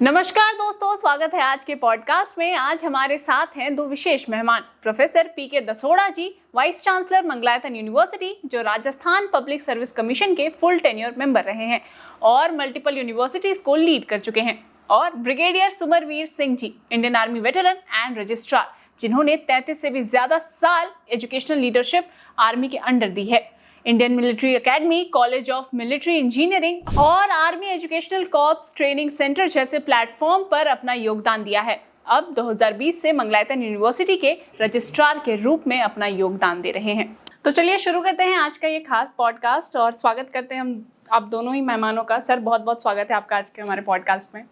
नमस्कार दोस्तों, स्वागत है आज के पॉडकास्ट में। आज हमारे साथ हैं दो विशेष मेहमान, प्रोफेसर पीके दसोड़ा जी, वाइस चांसलर मंगलायतन यूनिवर्सिटी, जो राजस्थान पब्लिक सर्विस कमीशन के फुल टेन्योर मेंबर रहे हैं और मल्टीपल यूनिवर्सिटीज को लीड कर चुके हैं, और brigadier Sumervir Singh ji, Indian army veteran and registrar, जिन्होंने 33 से भी ज्यादा साल एजुकेशनल लीडरशिप आर्मी के अंडर दी है। Indian military academy, college of military engineering और army educational corps training centre जैसे प्लेटफॉर्म पर अपना योगदान दिया है। अब 2020 से मंगलायतन यूनिवर्सिटी के रजिस्ट्रार के रूप में अपना योगदान दे रहे हैं। तो चलिए शुरू करते हैं आज का ये खास पॉडकास्ट और स्वागत करते हैं हम आप दोनों ही मेहमानों का। सर, बहुत बहुत स्वागत है आपका आज के हमारे पॉडकास्ट में।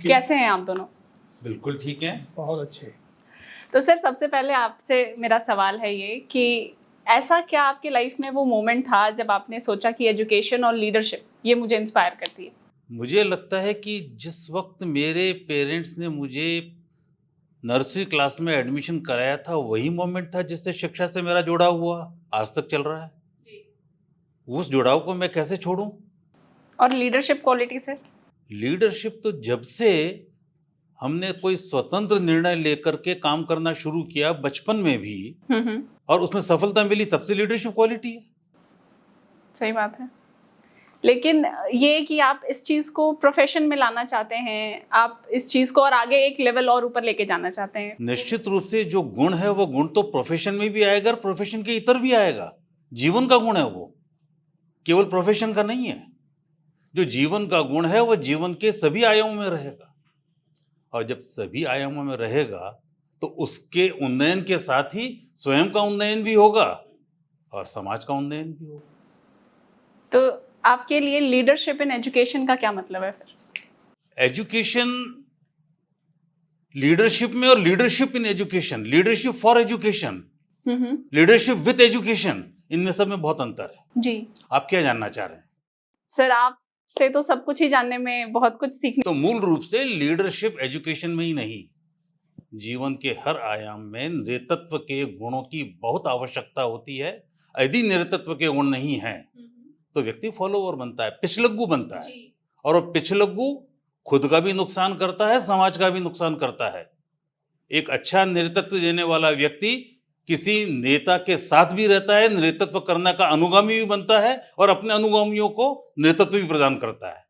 कैसे हैं आप दोनों? बिल्कुल ठीक है, बहुत अच्छे। तो सर, सबसे पहले आपसे मेरा सवाल है ये कि ऐसा क्या आपके लाइफ में वो मोमेंट था जब आपने सोचा कि एजुकेशन और लीडरशिप ये मुझे इंस्पायर करती है? मुझे लगता है कि जिस वक्त मेरे पेरेंट्स ने मुझे नर्सरी क्लास में एडमिशन कराया था, वही मोमेंट था जिससे शिक्षा से मेरा जुड़ाव हुआ आज तक चल रहा है जी। उस जुड़ाव को मैं कैसे छोड़ूं? और लीडरशिप क्वालिटी से? लीडरशिप तो जब से हमने कोई स्वतंत्र निर्णय लेकर के काम करना शुरू किया बचपन में भी, और उसमें सफलता मिली, तब से लीडरशिप क्वालिटी है। सही बात है। लेकिन ये कि आप इस चीज को प्रोफेशन में लाना चाहते हैं, आप इस चीज को और आगे एक लेवल और ऊपर लेके जाना चाहते हैं। निश्चित रूप से जो गुण है वो गुण तो प्रोफेशन में भी आएगा, प्रोफेशन के इतर भी आएगा। जीवन का गुण है वो, केवल प्रोफेशन का नहीं है। जो जीवन का गुण है वो जीवन के सभी आयामों में रहेगा, और जब सभी आयामों में रहेगा तो उसके उन्नयन के साथ ही स्वयं का उन्नयन भी होगा और समाज का उन्नयन भी होगा। तो आपके लिए लीडरशिप इन एजुकेशन का क्या मतलब है फिर? एजुकेशन, लीडरशिप में और leadership in education, leadership for education, leadership with education, इनमें सब में बहुत अंतर है जी। आप क्या जानना चाह रहे हैं? सर, आप से तो सब कुछ ही जानने में, बहुत कुछ सीखने। तो मूल रूप से लीडरशिप एजुकेशन में ही नहीं, जीवन के हर आयाम में नेतृत्व के गुणों की बहुत आवश्यकता होती है। यदि नेतृत्व के गुण नहीं है तो व्यक्ति फॉलोवर बनता है, पिछलग्गू बनता है, और वो पिछलग्गू खुद का भी नुकसान करता है, समाज का भी नुकसान करता है। एक अच्छा नेतृत्व देने वाला व्यक्ति किसी नेता के साथ भी रहता है, नेतृत्व करने का अनुगामी भी बनता है, और अपने अनुगामियों को नेतृत्व भी प्रदान करता है।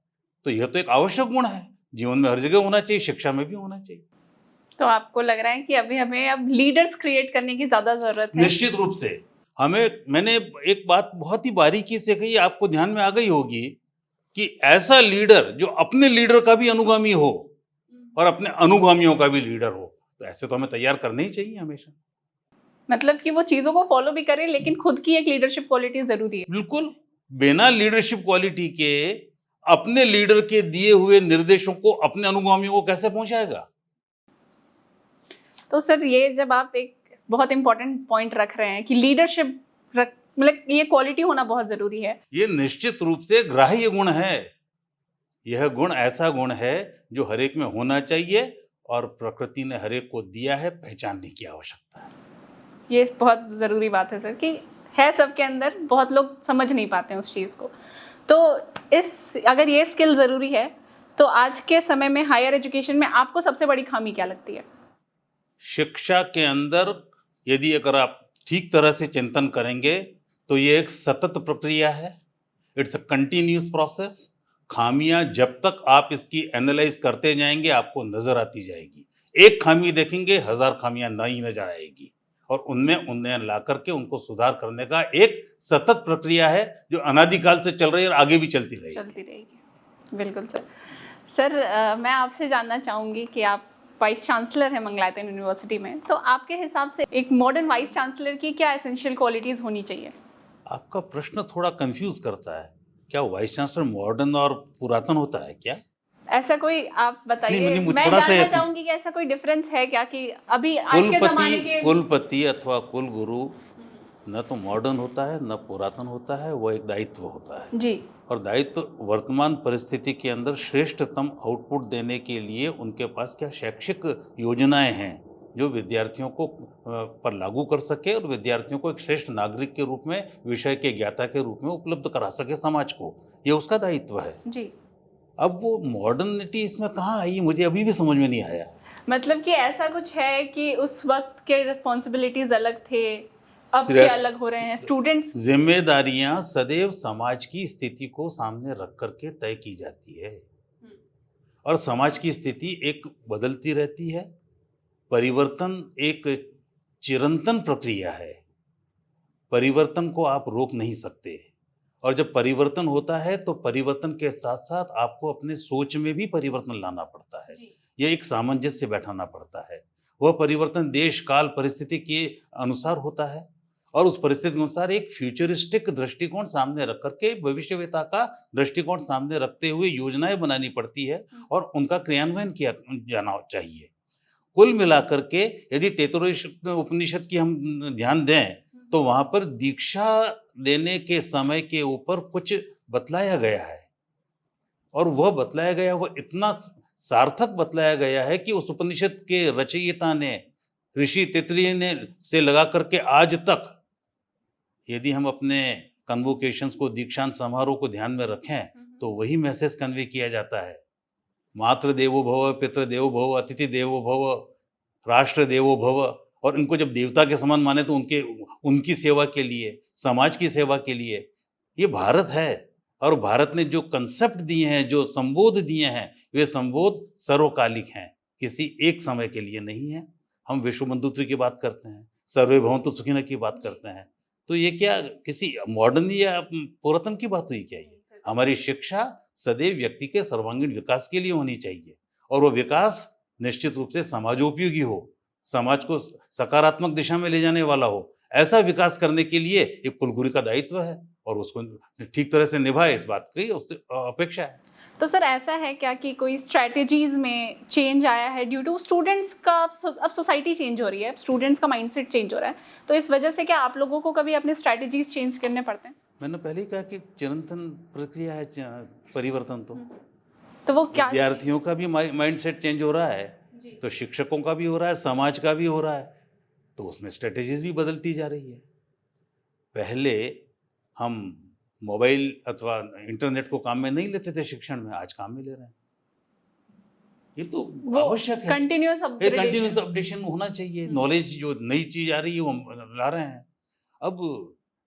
तो यह तो एक आवश्यक गुण है, जीवन में हर जगह होना चाहिए, शिक्षा में भी होना चाहिए। तो आपको लग रहा है कि अभी हमें अब लीडर्स क्रिएट करने की ज्यादा जरूरत है? निश्चित रूप से मैंने एक बात बहुत ही बारीकी से कही, आपको ध्यान में आ गई होगी, कि ऐसा लीडर जो अपने लीडर का भी अनुगामी हो और अपने अनुगामियों का भी लीडर हो, तो ऐसे तो हमें तैयार करने ही चाहिए हमेशा। मतलब कि वो चीजों को फॉलो भी करे, लेकिन खुद की एक लीडरशिप क्वालिटी जरूरी है। बिल्कुल, बिना लीडरशिप क्वालिटी के अपने लीडर के दिए हुए निर्देशों को अपने अनुगामियों को कैसे पहुंचाएगा? तो सर, ये जब आप एक बहुत इंपॉर्टेंट पॉइंट रख रहे हैं कि लीडरशिप मतलब ये क्वालिटी होना बहुत जरूरी है, ये निश्चित रूप से ग्राह्य गुण है। यह गुण ऐसा गुण है जो हर एक में होना चाहिए, और प्रकृति ने हर एक को दिया है, पहचानने की आवश्यकता है। ये बहुत जरूरी बात है सर, कि है सबके अंदर, बहुत लोग समझ नहीं पाते हैं उस चीज को। तो अगर ये स्किल जरूरी है, तो आज के समय में हायर एजुकेशन में आपको सबसे बड़ी खामी क्या लगती है? शिक्षा के अंदर यदि अगर आप ठीक तरह से चिंतन करेंगे तो ये एक सतत प्रक्रिया है, इट्स अ कंटिन्यूअस प्रोसेस। खामियां जब तक आप इसकी एनालाइज करते जाएंगे आपको नजर आती जाएगी। एक खामी देखेंगे, 1000 खामियां नई नजर आएगी, और उनमें उन्नयन ला करके उनको सुधार करने का एक सतत प्रक्रिया है जो अनादिकाल से चल रही है और आगे भी चलती रहेगी। बिल्कुल सर। सर, मैं आपसे जानना चाहूंगी कि आप वाइस चांसलर है मंगलायतन यूनिवर्सिटी में, तो आपके हिसाब से एक मॉडर्न वाइस चांसलर की क्या एसेंशियल क्वालिटीज होनी चाहिए? आपका प्रश्न थोड़ा कंफ्यूज करता है। क्या वाइस चांसलर मॉडर्न और पुरातन होता है क्या? ऐसा कोई आप बताइए। मैं जानना चाहूंगी कि ऐसा कोई डिफरेंस है क्या, कि अभी आज के जमाने के कुलपति अथवा कुलगुरु न तो मॉडर्न होता है न पुरातन होता है, वो एक दायित्व होता है जी। और दायित्व वर्तमान परिस्थिति के अंदर श्रेष्ठतम आउटपुट देने के लिए उनके पास क्या शैक्षिक योजनाएं हैं जो विद्यार्थियों को पर लागू कर सके और विद्यार्थियों को एक श्रेष्ठ नागरिक के रूप में, विषय के ज्ञाता के रूप में उपलब्ध करा सके समाज को, ये उसका दायित्व है जी। अब वो मॉडर्निटी इसमें कहाँ आई, मुझे अभी भी समझ में नहीं आया। मतलब कि ऐसा कुछ है कि उस वक्त के रिस्पॉन्सिबिलिटीज अलग थे, अब के अलग हो रहे हैं स्टूडेंट्स। जिम्मेदारियां सदैव समाज की स्थिति को सामने रख करके तय की जाती है, और समाज की स्थिति एक बदलती रहती है। परिवर्तन एक चिरंतन प्रक्रिया है, परिवर्तन को आप रोक नहीं सकते। और जब परिवर्तन होता है तो परिवर्तन के साथ साथ आपको अपने सोच में भी परिवर्तन लाना पड़ता है। यह एक सामंजस्य बैठाना पड़ता है। वह परिवर्तन देश काल परिस्थिति के अनुसार होता है, और उस परिस्थिति के अनुसार एक फ्यूचरिस्टिक दृष्टिकोण सामने रख करके, भविष्यवेता का दृष्टिकोण सामने रखते हुए योजनाएं बनानी पड़ती है, और उनका क्रियान्वयन किया जाना चाहिए। कुल मिलाकर के यदि तैत्तिरीय उपनिषद की हम ध्यान दें तो वहां पर दीक्षा देने के समय के ऊपर कुछ बतलाया गया है, और वह बतलाया गया, वह इतना सार्थक बतलाया गया है कि उस उपनिषद के रचयिता ने, ऋषि तैत्तिरीय ने से लगा करके आज तक, यदि हम अपने कन्वोकेशंस को, दीक्षांत समारोह को ध्यान में रखें, तो वही मैसेज कन्वे किया जाता है। मातृ देवो भव, पितृ देवो भव, अतिथि देवो भव, राष्ट्र देवो भव। और इनको जब देवता के समान माने तो उनकी सेवा के लिए, समाज की सेवा के लिए ये भारत है। और भारत ने जो कंसेप्ट दिए हैं, जो संबोध दिए हैं, वे संबोध सर्वकालिक हैं, किसी एक समय के लिए नहीं है। हम विश्व बंधुत्व की बात करते हैं, सर्वे भवन्तु सुखिनः की बात करते हैं, तो ये क्या किसी मॉडर्न या पुरातन की बात हुई क्या? ये हमारी शिक्षा सदैव व्यक्ति के सर्वांगीण विकास के लिए होनी चाहिए, और वो विकास निश्चित रूप से समाजोपयोगी हो, समाज को सकारात्मक दिशा में ले जाने वाला हो। ऐसा विकास करने के लिए एक कुलगुरु का दायित्व है, और उसको ठीक तरह से निभाए, इस बात की उससे अपेक्षा है। तो सर ऐसा है क्या कि कोई स्ट्रेटजीज में चेंज आया है ड्यू टू स्टूडेंट्स का? अब सोसाइटी चेंज हो रही है, अब स्टूडेंट्स का माइंडसेट चेंज हो रहा है, तो इस वजह से क्या आप लोगों को कभी अपने स्ट्रेटजीज चेंज करने पड़ते हैं? मैंने पहले ही कहा कि चिरंतन प्रक्रिया है परिवर्तन। तो वो क्या? विद्यार्थियों का भी माइंडसेट चेंज हो रहा है, तो शिक्षकों का भी हो रहा है, समाज का भी हो रहा है, तो उसमें स्ट्रेटेजीज भी बदलती जा रही है। पहले हम मोबाइल अथवा इंटरनेट को काम में नहीं लेते थे शिक्षण में, आज काम में ले रहे हैं। ये तो आवश्यक है, कंटिन्यूअस अपडेशन होना चाहिए। नॉलेज जो नई चीज आ रही है वो हम ला रहे हैं। अब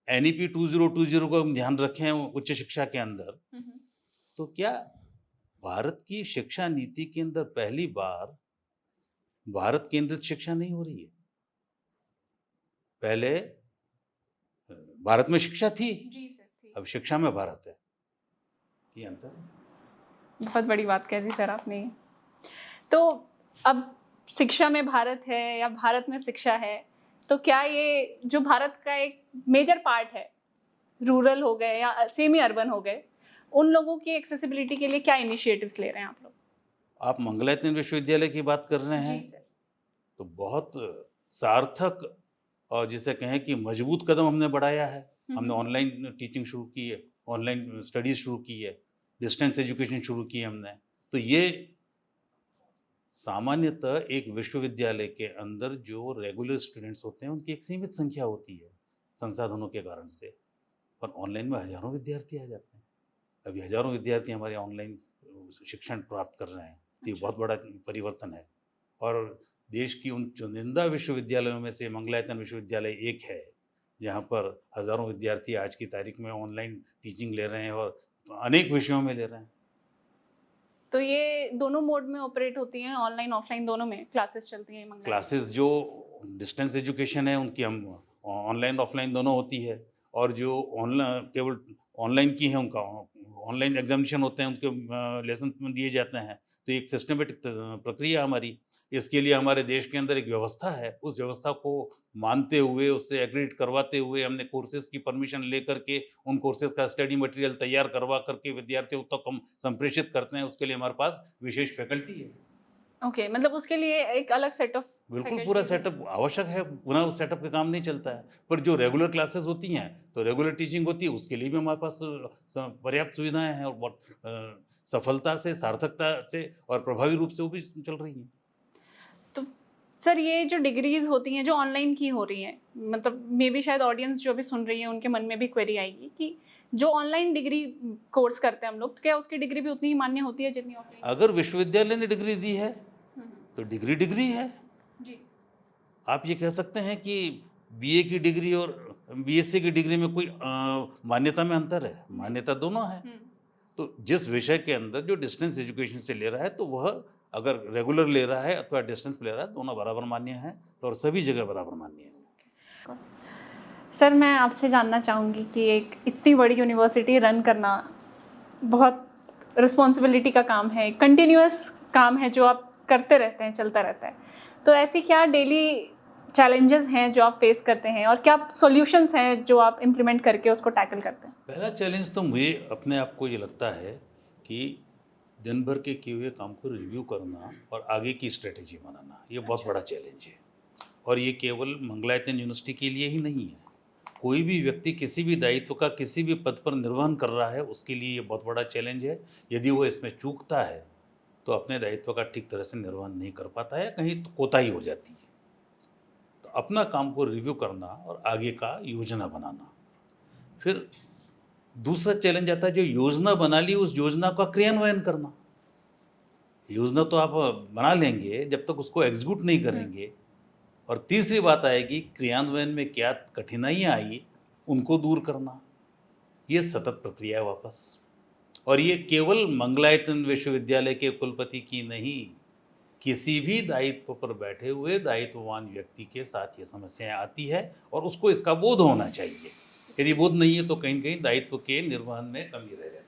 NEP 2020 को हम ध्यान रखें उच्च शिक्षा के अंदर, तो क्या भारत की शिक्षा नीति के अंदर पहली बार भारत केंद्रित शिक्षा नहीं हो रही है? पहले भारत में शिक्षा थी, अब शिक्षा में भारत है। ये अंतर है। बहुत बड़ी बात कह दी सर आपने। तो अब शिक्षा में भारत है या भारत में शिक्षा है, तो क्या ये जो भारत का एक मेजर पार्ट है, रूरल हो गए या सेमी अर्बन हो गए, उन लोगों की एक्सेसिबिलिटी के लिए क्या इनिशिएटिव्स ले रहे हैं आप लोग? आप मंगलायतन विश्वविद्यालय की बात कर रहे हैं? जी सर। तो बहुत सार्थक और जिसे कहें कि मजबूत कदम हमने बढ़ाया है। हमने ऑनलाइन टीचिंग शुरू की है, ऑनलाइन स्टडीज शुरू की है, डिस्टेंस एजुकेशन शुरू की है हमने। तो ये सामान्यतः एक विश्वविद्यालय के अंदर जो रेगुलर स्टूडेंट्स होते हैं उनकी एक सीमित संख्या होती है संसाधनों के कारण से, पर ऑनलाइन में हजारों विद्यार्थी आ जाते हैं। अभी हजारों विद्यार्थी हमारे ऑनलाइन शिक्षण प्राप्त कर रहे हैं, तो ये बहुत बड़ा परिवर्तन है। और देश की उन चुनिंदा विश्वविद्यालयों में से मंगलायतन विश्वविद्यालय एक है, जहाँ पर हजारों विद्यार्थी आज की तारीख में ऑनलाइन टीचिंग ले रहे हैं और अनेक विषयों में ले रहे हैं। तो ये दोनों मोड में ऑपरेट होती हैं, ऑनलाइन ऑफलाइन दोनों में क्लासेस चलती हैं मंगलायतन? क्लासेस जो डिस्टेंस एजुकेशन है उनकी हम ऑनलाइन ऑफलाइन दोनों होती है, और जो ऑनलाइन केवल ऑनलाइन की है उनका ऑनलाइन एग्जामिनेशन होते हैं, उनके लेसन दिए जाते हैं। तो एक सिस्टमेटिक प्रक्रिया हमारी, इसके लिए हमारे देश के अंदर एक व्यवस्था है। उस व्यवस्था को मानते हुए, उससे एग्रीड करवाते हुए, हमने कोर्सेज की परमिशन लेकर के उन कोर्सेज का स्टडी मटेरियल तैयार करवा करके विद्यार्थियों तक हम संप्रेषित करते हैं। उसके लिए हमारे पास विशेष फैकल्टी है। ओके, मतलब उसके लिए एक अलग सेट ऑफ बिल्कुल पूरा सेटअप आवश्यक है, बिना उस सेटअप के काम नहीं चलता है। पर जो रेगुलर क्लासेस होती हैं, तो रेगुलर टीचिंग होती है, उसके लिए भी हमारे पास पर्याप्त सुविधाएं हैं, और बहुत सफलता से, सार्थकता से और प्रभावी रूप से वो भी चल रही हैं। तो सर ये जो डिग्रीज होती हैं जो ऑनलाइन की हो रही हैं, मतलब मे बी शायद ऑडियंस जो भी सुन रही है उनके मन में भी क्वेरी आएगी कि जो ऑनलाइन डिग्री कोर्स करते हैं हम लोग, तो क्या उसकी डिग्री भी उतनी ही मान्य होती है जितनी ऑफलाइन? अगर विश्वविद्यालय ने डिग्री दी है तो डिग्री डिग्री है। जी। आप ये कह सकते हैं कि बीए की डिग्री और बीएससी की डिग्री में कोई मान्यता में अंतर है? मान्यता दोनों है। तो जिस विषय के अंदर जो डिस्टेंस एजुकेशन से ले रहा है, तो वह अगर रेगुलर ले रहा है अथवा डिस्टेंस ले रहा है, दोनों बराबर मान्य हैं और सभी जगह बराबर मान्य है। सर मैं आपसे जानना चाहूँगी कि एक इतनी बड़ी यूनिवर्सिटी रन करना बहुत रिस्पॉन्सिबिलिटी का काम है, कंटिन्यूअस काम है जो आप करते रहते हैं, चलता रहता है। तो ऐसी क्या डेली चैलेंजेस हैं जो आप फेस करते हैं और क्या सॉल्यूशंस हैं जो आप इम्प्लीमेंट करके उसको टैकल करते हैं? पहला चैलेंज तो मुझे अपने आप को ये लगता है कि दिन भर के किए हुए काम को रिव्यू करना और आगे की स्ट्रेटेजी बनाना, ये बहुत बड़ा चैलेंज है। और ये केवल मंगलायतन यूनिवर्सिटी के लिए ही नहीं है। कोई भी व्यक्ति किसी भी दायित्व का किसी भी पद पर निर्वहन कर रहा है, उसके लिए ये बहुत बड़ा चैलेंज है। यदि वो इसमें चूकता है तो अपने दायित्व का ठीक तरह से निर्वहन नहीं कर पाता है, कहीं तो कोताही हो जाती है। तो अपना काम को रिव्यू करना और आगे का योजना बनाना। फिर दूसरा चैलेंज आता है, जो योजना बना ली उस योजना का क्रियान्वयन करना। योजना तो आप बना लेंगे, जब तक उसको एग्जीक्यूट नहीं करेंगे। और तीसरी बात आएगी, क्रियान्वयन में क्या कठिनाइयाँ आई उनको दूर करना। ये सतत प्रक्रिया है वापस। और ये केवल मंगलायतन विश्वविद्यालय के कुलपति की नहीं, किसी भी दायित्व पर बैठे हुए दायित्ववान व्यक्ति के साथ ये समस्याएं आती है और उसको इसका बोध होना चाहिए। यदि बोध नहीं है तो कहीं न कहीं दायित्व के निर्वहन में कमी रह जाती है।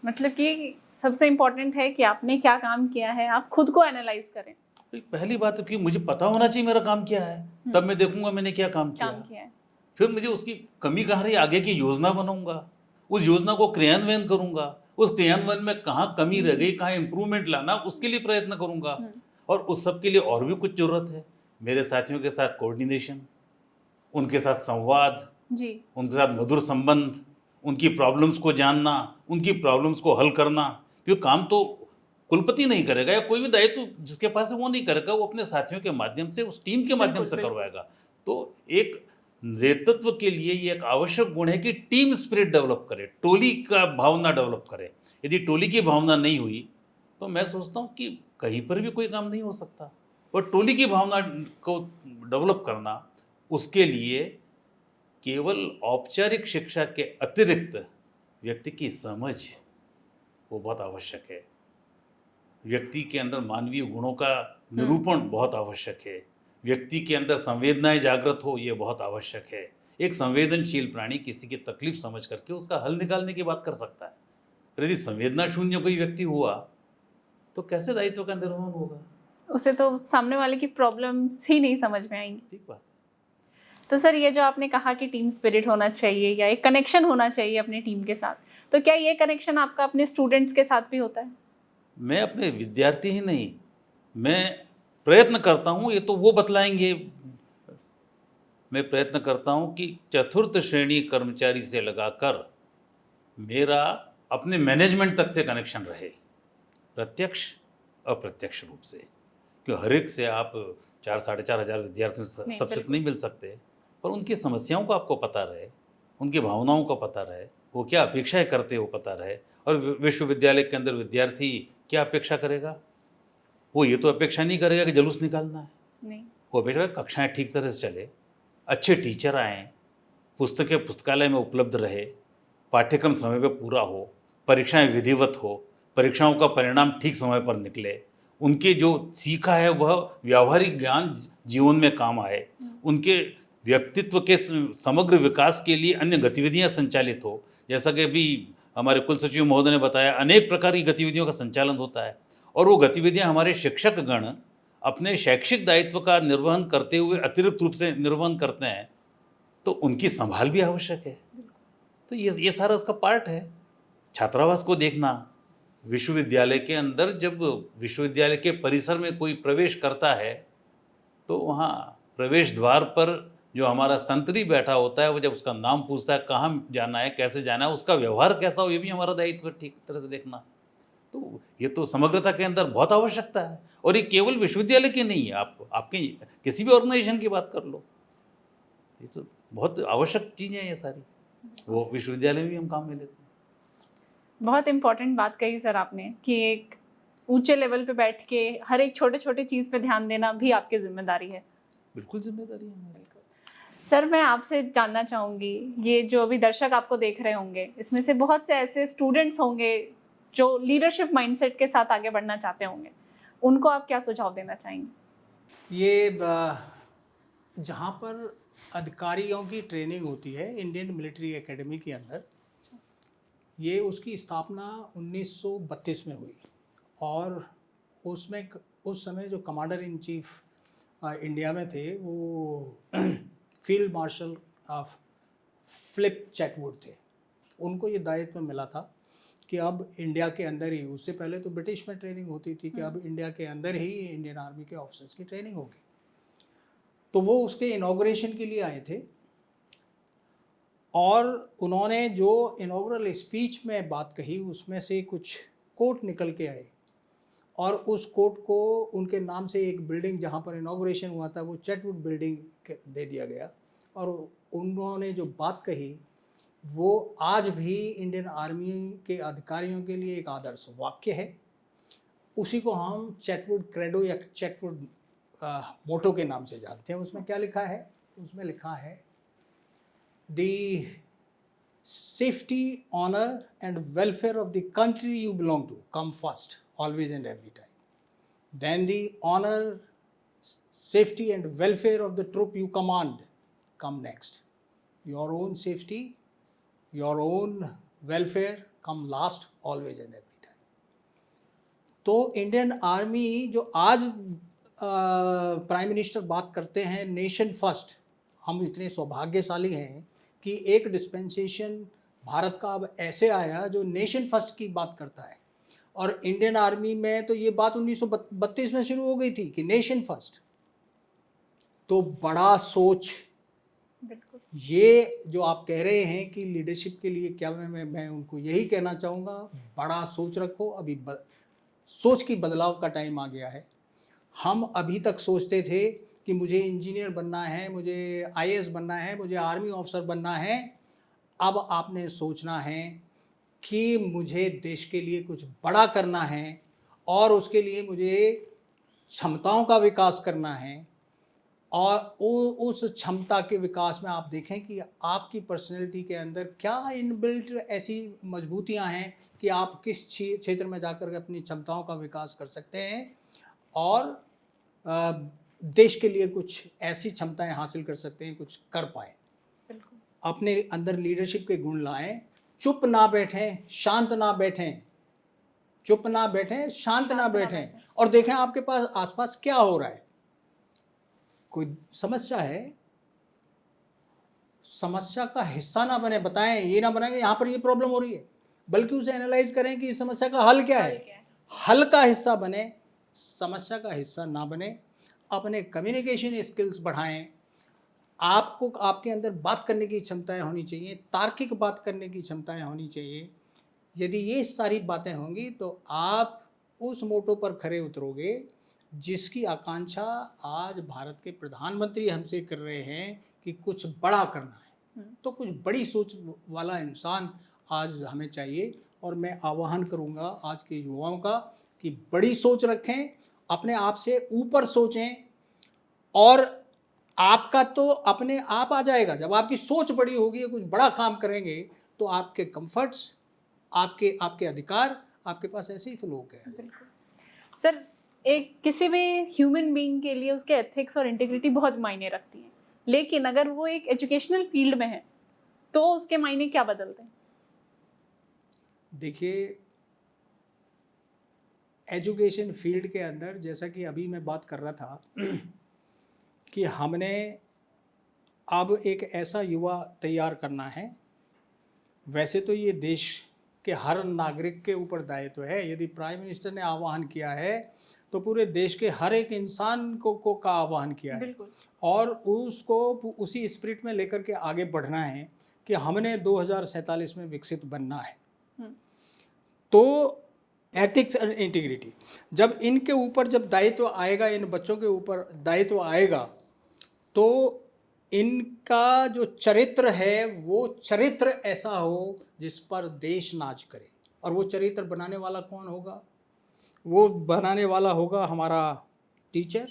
मतलब कि सबसे इम्पोर्टेंट है कि आपने क्या काम किया है, आप खुद को एनालाइज करें। पहली बात है कि मुझे पता होना चाहिए मेरा काम क्या है, तब मैं देखूंगा मैंने क्या काम किया है। फिर मुझे उसकी कमी कहाँ रही, आगे की योजना बनाऊंगा, उस योजना को क्रियान्वयन करूंगा, उस क्रियान्वयन में कहाँ कमी रह गई, कहाँ इंप्रूवमेंट लाना, उसके लिए प्रयत्न करूंगा। और उस सब के लिए और भी कुछ जरूरत है, मेरे साथियों के साथ कोऑर्डिनेशन, उनके साथ संवाद जी, उनके साथ मधुर संबंध, उनकी प्रॉब्लम्स को जानना, उनकी प्रॉब्लम्स को हल करना। क्योंकि काम तो कुलपति नहीं करेगा या कोई भी दायित्व जिसके पास है वो नहीं करेगा, वो अपने साथियों के माध्यम से, उस टीम के माध्यम से करवाएगा। तो एक नेतृत्व के लिए ये एक आवश्यक गुण है कि टीम स्पिरिट डेवलप करे, टोली का भावना डेवलप करे। यदि टोली की भावना नहीं हुई तो मैं सोचता हूँ कि कहीं पर भी कोई काम नहीं हो सकता। और टोली की भावना को डेवलप करना, उसके लिए केवल औपचारिक शिक्षा के अतिरिक्त व्यक्ति की समझ वो बहुत आवश्यक है। व्यक्ति के अंदर मानवीय गुणों का निरूपण बहुत आवश्यक है। व्यक्ति के अंदर संवेदनाएं जागृत हो, ये बहुत आवश्यक है। एक संवेदनशील प्राणी किसी की तकलीफ समझ करके उसका हल निकालने की बात कर सकता है। यदि संवेदना शून्य कोई व्यक्ति हुआ तो कैसे दायित्व का निर्वहन होगा? उसे तो सामने वाले की प्रॉब्लम्स ही नहीं समझ में आएंगी। ठीक बात। तो सर ये जो आपने कहा कि टीम स्पिरिट होना चाहिए या एक कनेक्शन होना चाहिए अपनी टीम के साथ, तो क्या ये कनेक्शन आपका अपने स्टूडेंट्स के साथ भी होता है? मैं अपने विद्यार्थी ही नहीं, मैं प्रयत्न करता हूँ, ये तो वो बतलाएंगे। मैं प्रयत्न करता हूँ कि चतुर्थ श्रेणी कर्मचारी से लगाकर मेरा अपने मैनेजमेंट तक से कनेक्शन रहे, प्रत्यक्ष अप्रत्यक्ष रूप से। क्योंकि हर एक से आप 4-4.5 हज़ार विद्यार्थियों से सबसे तो नहीं मिल सकते, पर उनकी समस्याओं का आपको पता रहे, उनकी भावनाओं का पता रहे, वो क्या अपेक्षाएं करते वो पता रहे। और विश्वविद्यालय के अंदर विद्यार्थी क्या अपेक्षा करेगा? वो ये तो अपेक्षा नहीं करेगा कि जुलूस निकालना है, नहीं। वो अपेक्षा कक्षाएं ठीक तरह से चले, अच्छे टीचर आएँ, पुस्तकें पुस्तकालय में उपलब्ध रहे, पाठ्यक्रम समय पर पूरा हो, परीक्षाएं विधिवत हो, परीक्षाओं का परिणाम ठीक समय पर निकले, उनके जो सीखा है वह व्यावहारिक ज्ञान जीवन में काम आए, उनके व्यक्तित्व के समग्र विकास के लिए अन्य गतिविधियां संचालित हो। जैसा कि अभी हमारे कुल सचिव महोदय ने बताया, अनेक प्रकार की गतिविधियों का संचालन होता है और वो गतिविधियां हमारे शिक्षक गण अपने शैक्षिक दायित्व का निर्वहन करते हुए अतिरिक्त रूप से निर्वहन करते हैं, तो उनकी संभाल भी आवश्यक है। तो ये सारा उसका पार्ट है। छात्रावास को देखना, विश्वविद्यालय के अंदर जब विश्वविद्यालय के परिसर में कोई प्रवेश करता है तो वहाँ प्रवेश द्वार पर जो हमारा संतरी बैठा होता है, वो जब उसका नाम पूछता है, कहाँ जाना है, कैसे जाना है, उसका व्यवहार कैसा हो, ये भी हमारा दायित्व है ठीक तरह से देखना। तो ये तो समग्रता के अंदर बहुत आवश्यकता है, और ये केवल विश्वविद्यालय की नहीं है, आप आपके किसी भी ऑर्गेनाइजेशन की बात कर लो, ये तो बहुत आवश्यक चीज़ें हैं ये सारी, वो विश्वविद्यालय में भी हम काम में लेते हैं। बहुत इम्पोर्टेंट बात कही सर आपने कि एक ऊंचे लेवल पे बैठ के हर एक छोटे छोटे चीज़ पे ध्यान देना भी आपकी जिम्मेदारी है। बिल्कुल जिम्मेदारी है हमारी। सर मैं आपसे जानना चाहूँगी, ये जो अभी दर्शक आपको देख रहे होंगे, इसमें से बहुत से ऐसे स्टूडेंट्स होंगे जो लीडरशिप माइंडसेट के साथ आगे बढ़ना चाहते होंगे, उनको आप क्या सुझाव देना चाहेंगे? ये जहाँ पर अधिकारियों की ट्रेनिंग होती है इंडियन मिलिट्री एकेडमी के अंदर, ये उसकी स्थापना 1932 में हुई, और उसमें उस समय जो कमांडर इन चीफ इंडिया में थे वो field marshal of Philip Chetwode थे। उनको ये दायित्व मिला था कि अब इंडिया के अंदर ही, उससे पहले तो ब्रिटिश में ट्रेनिंग होती थी, कि अब इंडिया के अंदर ही इंडियन आर्मी के ऑफिसर्स की ट्रेनिंग होगी। तो वो उसके इनॉग्रेशन के लिए आए थे, और उन्होंने जो इनॉग्रल स्पीच में बात कही उसमें से कुछ कोट निकल के आए, और उस कोट को उनके नाम से एक बिल्डिंग जहाँ पर इनॉग्रेशन हुआ था वो चैटवुड बिल्डिंग दे दिया गया। और उन्होंने जो बात कही वो आज भी इंडियन आर्मी के अधिकारियों के लिए एक आदर्श वाक्य है। उसी को हम चैटवुड क्रेडो या चैटवुड मोटो के नाम से जानते हैं। उसमें क्या लिखा है? उसमें लिखा है, दी safety, honor and welfare of the country you belong to come first, always and every time. Then the honor, safety and welfare of the troop you command come next. Your own safety, your own welfare come last, always and every time. तो Indian army जो आज prime minister बात करते हैं nation first, हम इतने सौभाग्यशाली हैं कि एक डिस्पेंसेशन भारत का अब ऐसे आया जो नेशन फर्स्ट की बात करता है। और इंडियन आर्मी में तो ये बात 1932 में शुरू हो गई थी कि नेशन फर्स्ट। तो बड़ा सोच, बिल्कुल। ये जो आप कह रहे हैं कि लीडरशिप के लिए क्या, मैं उनको यही कहना चाहूँगा, बड़ा सोच रखो। अभी सोच की बदलाव का टाइम आ गया है। हम अभी तक सोचते थे कि मुझे इंजीनियर बनना है, मुझे आईएएस बनना है, मुझे आर्मी ऑफिसर बनना है। अब आपने सोचना है कि मुझे देश के लिए कुछ बड़ा करना है, और उसके लिए मुझे क्षमताओं का विकास करना है। और उस क्षमता के विकास में आप देखें कि आपकी पर्सनैलिटी के अंदर क्या इनबिल्ट ऐसी मजबूतियां हैं कि आप किस क्षेत्र में जाकर अपनी क्षमताओं का विकास कर सकते हैं, और देश के लिए कुछ ऐसी क्षमताएं हासिल कर सकते हैं, कुछ कर पाए। अपने अंदर लीडरशिप के गुण लाएं, चुप ना बैठें, शांत ना बैठें, चुप ना बैठें, शांत ना बैठें, और देखें आपके पास आसपास क्या हो रहा है। कोई समस्या है, समस्या का हिस्सा ना बने, बताएं, ये ना बनाएं यहाँ पर ये प्रॉब्लम हो रही है, बल्कि उसे एनालाइज करें कि इस समस्या का हल क्या है। हल का हिस्सा बने, समस्या का हिस्सा ना बने। अपने कम्युनिकेशन स्किल्स बढ़ाएं। आपको आपके अंदर बात करने की क्षमताएं होनी चाहिए, तार्किक बात करने की क्षमताएं होनी चाहिए। यदि ये सारी बातें होंगी तो आप उस मोटो पर खरे उतरोगे जिसकी आकांक्षा आज भारत के प्रधानमंत्री हमसे कर रहे हैं कि कुछ बड़ा करना है। तो कुछ बड़ी सोच वाला इंसान आज हमें चाहिए, और मैं आह्वान करूंगा आज के युवाओं का कि बड़ी सोच रखें, अपने आप से ऊपर सोचें, और आपका तो अपने आप आ जाएगा। जब आपकी सोच बड़ी होगी, कुछ बड़ा काम करेंगे, तो आपके कंफर्ट्स, आपके अधिकार आपके पास ऐसे ही फ्लो होंगे। सर, एक किसी भी ह्यूमन बीइंग के लिए उसके एथिक्स और इंटीग्रिटी बहुत मायने रखती है, लेकिन अगर वो एक एजुकेशनल फील्ड में है तो उसके मायने क्या बदलते हैं? देखिए, एजुकेशन फील्ड के अंदर, जैसा कि अभी मैं बात कर रहा था कि हमने अब एक ऐसा युवा तैयार करना है। वैसे तो ये देश के हर नागरिक के ऊपर दायित्व है। यदि प्राइम मिनिस्टर ने आह्वान किया है तो पूरे देश के हर एक इंसान को का आह्वान किया है, और उसको उसी स्पिरिट में लेकर के आगे बढ़ना है कि हमने 2047 में विकसित बनना है। तो एथिक्स एंड इंटीग्रिटी। जब इनके ऊपर जब दायित्व आएगा, इन बच्चों के ऊपर दायित्व आएगा, तो इनका जो चरित्र है वो चरित्र ऐसा हो जिस पर देश नाच करे। और वो चरित्र बनाने वाला कौन होगा? वो बनाने वाला होगा हमारा टीचर,